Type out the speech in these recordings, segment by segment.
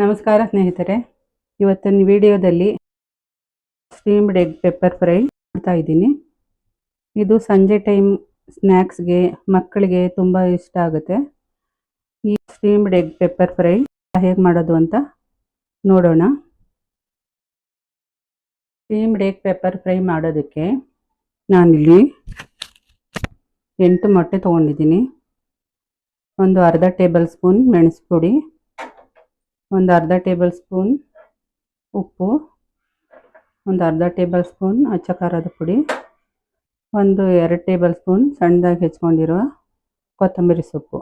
ನಮಸ್ಕಾರ ಸ್ನೇಹಿತರೆ, ಇವತ್ತಿನ ವಿಡಿಯೋದಲ್ಲಿ ಸ್ಟೀಮ್ಡ್ ಎಗ್ ಪೆಪ್ಪರ್ ಫ್ರೈ ಮಾಡ್ತಾ ಇದ್ದೀನಿ. ಇದು ಸಂಜೆ ಟೈಮ್ ಸ್ನ್ಯಾಕ್ಸ್ಗೆ ಮಕ್ಕಳಿಗೆ ತುಂಬ ಇಷ್ಟ ಆಗುತ್ತೆ. ಈ ಸ್ಟೀಮ್ಡ್ ಎಗ್ ಪೆಪ್ಪರ್ ಫ್ರೈ ಹೇಗೆ ಮಾಡೋದು ಅಂತ ನೋಡೋಣ. ಸ್ಟೀಮ್ಡ್ ಎಗ್ ಪೆಪ್ಪರ್ ಫ್ರೈ ಮಾಡೋದಕ್ಕೆ ನಾನಿಲ್ಲಿ 8 ಮೊಟ್ಟೆ ತೊಗೊಂಡಿದ್ದೀನಿ. ಒಂದು ಅರ್ಧ ಟೇಬಲ್ ಸ್ಪೂನ್ ಮೆಣಸು ಪುಡಿ, ಒಂದು ಅರ್ಧ ಟೇಬಲ್ ಸ್ಪೂನ್ ಉಪ್ಪು, ಒಂದು ಅರ್ಧ ಟೇಬಲ್ ಸ್ಪೂನ್ ಅಚ್ಚ ಖಾರದ ಪುಡಿ, 2 ಟೇಬಲ್ ಸ್ಪೂನ್ ಸಣ್ಣದಾಗಿ ಹೆಚ್ಕೊಂಡಿರೋ ಕೊತ್ತಂಬರಿ ಸೊಪ್ಪು.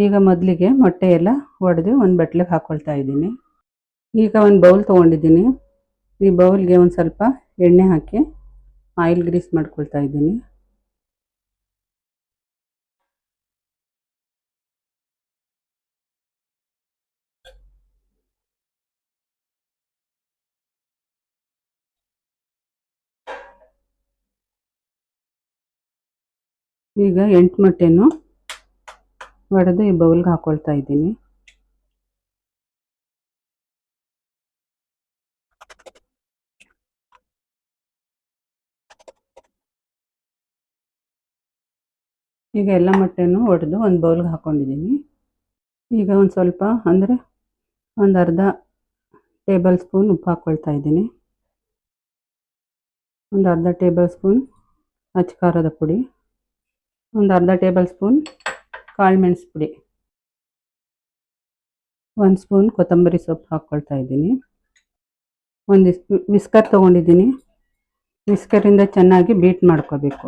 ಈಗ ಮೊದಲಿಗೆ ಮೊಟ್ಟೆ ಎಲ್ಲ ಒಡೆದು ಒಂದು ಬಟ್ಲಿಗೆ ಹಾಕ್ಕೊಳ್ತಾ ಇದ್ದೀನಿ. ಈಗ ಒಂದು ಬೌಲ್ ತೊಗೊಂಡಿದ್ದೀನಿ. ಈ ಬೌಲ್ಗೆ ಒಂದು ಸ್ವಲ್ಪ ಎಣ್ಣೆ ಹಾಕಿ ಆಯಿಲ್ ಗ್ರೀಸ್ ಮಾಡ್ಕೊಳ್ತಾ ಇದ್ದೀನಿ. ಈಗ 8 ಮೊಟ್ಟೆನೂ ಒಡೆದು ಈ ಬೌಲ್ಗೆ ಹಾಕ್ಕೊಳ್ತಾ ಇದ್ದೀನಿ. ಈಗ ಎಲ್ಲ ಮೊಟ್ಟೆನೂ ಒಡೆದು ಒಂದು ಬೌಲ್ಗೆ ಹಾಕ್ಕೊಂಡಿದ್ದೀನಿ. ಈಗ ಒಂದು ಸ್ವಲ್ಪ ಅಂದರೆ ಒಂದು ಅರ್ಧ ಟೇಬಲ್ ಸ್ಪೂನ್ ಉಪ್ಪು ಹಾಕ್ಕೊಳ್ತಾ ಇದ್ದೀನಿ. ಒಂದು ಅರ್ಧ ಟೇಬಲ್ ಸ್ಪೂನ್ ಅಚ್ಚ ಖಾರದ ಪುಡಿ, ಒಂದು ಅರ್ಧ ಟೇಬಲ್ ಸ್ಪೂನ್ ಕಾಳು ಮೆಣಸು ಪುಡಿ, 1 ಸ್ಪೂನ್ ಕೊತ್ತಂಬರಿ ಸೊಪ್ಪು ಹಾಕ್ಕೊಳ್ತಾ ಇದ್ದೀನಿ. ಒಂದು ವಿಸ್ಕರ್ ತೊಗೊಂಡಿದ್ದೀನಿ. ವಿಸ್ಕರಿಂದ ಚೆನ್ನಾಗಿ ಬೀಟ್ ಮಾಡ್ಕೋಬೇಕು.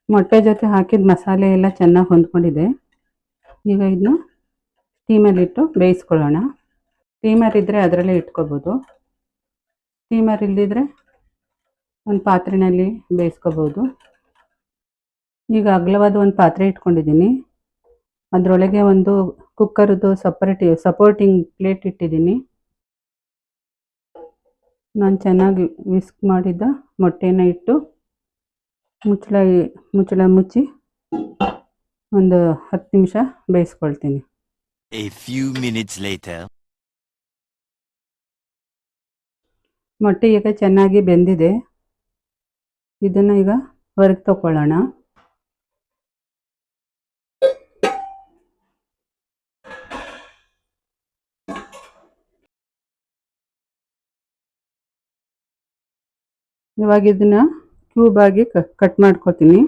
ಮೊಟ್ಟೆ ಜೊತೆ ಹಾಕಿದ ಮಸಾಲೆ ಎಲ್ಲ ಚೆನ್ನಾಗಿ ಹೊಂದ್ಕೊಂಡಿದೆ. ಈಗ ಇದನ್ನ ಸ್ಟೀಮಲ್ಲಿಟ್ಟು ಬೇಯಿಸ್ಕೊಳ್ಳೋಣ. ಸ್ಟೀಮರ್ ಇದ್ದರೆ ಅದರಲ್ಲೇ ಇಟ್ಕೋಬೋದು. ಸ್ಟೀಮರ್ ಇಲ್ಲದಿದ್ದರೆ ಒಂದು ಪಾತ್ರೆಯಲ್ಲಿ ಬೇಯಿಸ್ಕೋಬೋದು. ಈಗ ಅಗಲವಾದ ಒಂದು ಪಾತ್ರೆ ಇಟ್ಕೊಂಡಿದ್ದೀನಿ. ಅದರೊಳಗೆ ಒಂದು ಕುಕ್ಕರ್ದು ಸಪೋರ್ಟಿಂಗ್ ಪ್ಲೇಟ್ ಇಟ್ಟಿದ್ದೀನಿ. ನಾನು ಚೆನ್ನಾಗಿ ವಿಸ್ಕ್ ಮಾಡಿದ್ದ ಮೊಟ್ಟೆನ ಇಟ್ಟು ಮುಚ್ಚಳ ಮುಚ್ಚಿ ಒಂದು 10 ನಿಮಿಷ ಬೇಯಿಸ್ಕೊಳ್ತೀನಿ. A few minutes later. ಮೊಟ್ಟೆ ಈಗ ಚೆನ್ನಾಗಿ ಬೆಂದಿದೆ. ಇದನ್ನು ಈಗ ಹೊರಗೆ ತಗೊಳ್ಳೋಣ. ಇವಾಗ ಇದನ್ನ ಕ್ಯೂಬ್ ಆಗಿ ಕಟ್ ಮಾಡ್ಕೊತೀನಿ.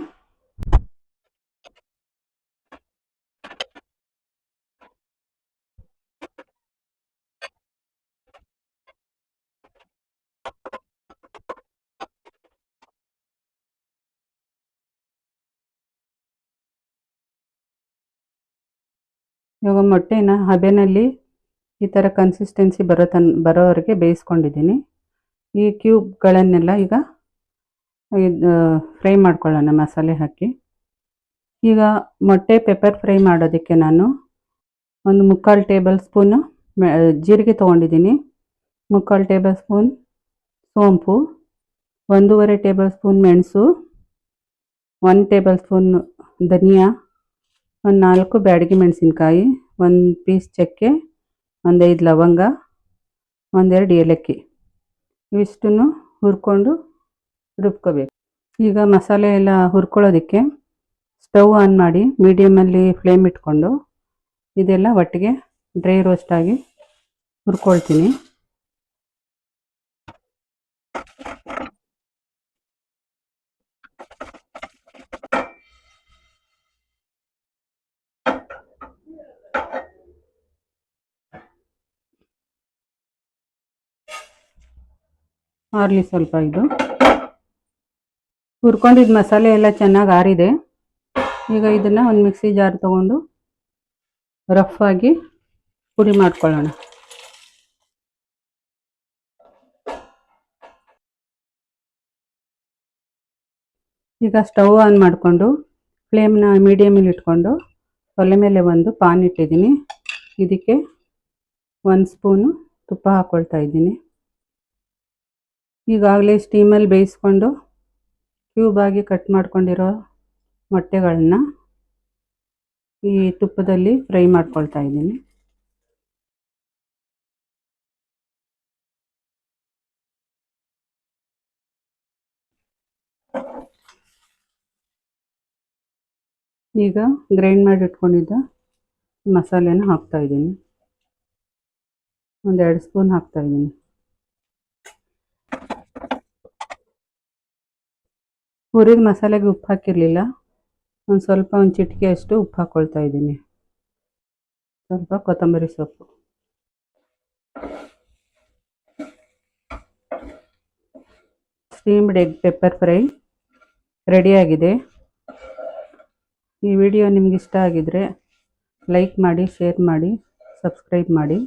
ಇವಾಗ ಮೊಟ್ಟೆನ ಹಬೆನಲ್ಲಿ ಈ ಥರ ಕನ್ಸಿಸ್ಟೆನ್ಸಿ ಬರೋವರೆಗೆ ಬೇಯಿಸ್ಕೊಂಡಿದ್ದೀನಿ. ಈ ಕ್ಯೂಬ್ಗಳನ್ನೆಲ್ಲ ಈಗ ಫ್ರೈ ಮಾಡ್ಕೊಳ್ಳೋಣ ಮಸಾಲೆ ಹಾಕಿ. ಈಗ ಮೊಟ್ಟೆ ಪೆಪ್ಪರ್ ಫ್ರೈ ಮಾಡೋದಕ್ಕೆ ನಾನು ಒಂದು 3/4 ಟೇಬಲ್ ಸ್ಪೂನು ಜೀರಿಗೆ ತೊಗೊಂಡಿದ್ದೀನಿ, 3/4 ಟೇಬಲ್ ಸ್ಪೂನ್ ಸೋಂಪು, 1.5 ಟೇಬಲ್ ಸ್ಪೂನ್ ಮೆಣಸು, 1 ಟೇಬಲ್ ಸ್ಪೂನ್ ಧನಿಯಾ, ಒಂದು 4 ಬ್ಯಾಡಗಿ ಮೆಣಸಿನ್ಕಾಯಿ, 1 ಪೀಸ್ ಚಕ್ಕೆ, ಒಂದು 5 ಲವಂಗ, 1-2 ಏಲಕ್ಕಿ, ಇವಿಷ್ಟನ್ನು ಹುರ್ಕೊಂಡು ರುಬ್ಕೋಬೇಕು. ಈಗ ಮಸಾಲೆ ಎಲ್ಲ ಹುರ್ಕೊಳ್ಳೋದಕ್ಕೆ ಸ್ಟವ್ ಆನ್ ಮಾಡಿ ಮೀಡಿಯಮಲ್ಲಿ ಫ್ಲೇಮ್ ಇಟ್ಕೊಂಡು ಇದೆಲ್ಲ ಒಟ್ಟಿಗೆ ಡ್ರೈ ರೋಸ್ಟ್ ಆಗಿ ಹುರ್ಕೊಳ್ತೀನಿ. ಆರಲಿ ಸ್ವಲ್ಪ. ಇದು ಹುರ್ಕೊಂಡಿದ್ದ ಮಸಾಲೆ ಎಲ್ಲ ಚೆನ್ನಾಗಿ ಆರಿದೆ. ಈಗ ಇದನ್ನು ಒಂದು ಮಿಕ್ಸಿ ಜಾರ್ ತೊಗೊಂಡು ರಫ್ ಆಗಿ ಪುಡಿ ಮಾಡ್ಕೊಳ್ಳೋಣ. ಈಗ ಸ್ಟವ್ ಆನ್ ಮಾಡಿಕೊಂಡು ಫ್ಲೇಮ್ನ ಮೀಡಿಯಮಲ್ಲಿ ಇಟ್ಕೊಂಡು ಒಲೆ ಮೇಲೆ ಒಂದು ಪಾನ್ ಇಟ್ಟಿದ್ದೀನಿ. ಇದಕ್ಕೆ 1 ಸ್ಪೂನು ತುಪ್ಪ ಹಾಕ್ಕೊಳ್ತಾ ಇದ್ದೀನಿ. ಈಗಾಗಲೇ ಸ್ಟೀಮಲ್ಲಿ ಬೇಯಿಸ್ಕೊಂಡು ಕ್ಯೂಬ್ ಆಗಿ ಕಟ್ ಮಾಡ್ಕೊಂಡಿರೋ ಮೊಟ್ಟೆಗಳನ್ನ ಈ ತುಪ್ಪದಲ್ಲಿ ಫ್ರೈ ಮಾಡ್ಕೊಳ್ತಾ ಇದ್ದೀನಿ. ಈಗ ಗ್ರೈಂಡ್ ಮಾಡಿ ಇಟ್ಕೊಂಡಿದ್ದ ಮಸಾಲೆನ ಹಾಕ್ತಾ ಇದ್ದೀನಿ. 1-2 ಸ್ಪೂನ್ ಹಾಕ್ತಾ ಇದ್ದೀನಿ. ಹುರಿದ ಮಸಾಲೆಗೆ ಉಪ್ಪು ಹಾಕಿರಲಿಲ್ಲ. ಒಂದು ಚಿಟಿಕೆ ಅಷ್ಟು ಉಪ್ಪು ಹಾಕ್ಕೊಳ್ತಾ ಇದ್ದೀನಿ. ಸ್ವಲ್ಪ ಕೊತ್ತಂಬರಿ ಸೊಪ್ಪು. ಸ್ಟೀಮ್ಡ್ ಎಗ್ ಪೆಪ್ಪರ್ ಫ್ರೈ ರೆಡಿಯಾಗಿದೆ. ಈ ವಿಡಿಯೋ ನಿಮ್ಗೆ ಇಷ್ಟ ಆಗಿದರೆ ಲೈಕ್ ಮಾಡಿ, ಶೇರ್ ಮಾಡಿ, ಸಬ್ಸ್ಕ್ರೈಬ್ ಮಾಡಿ.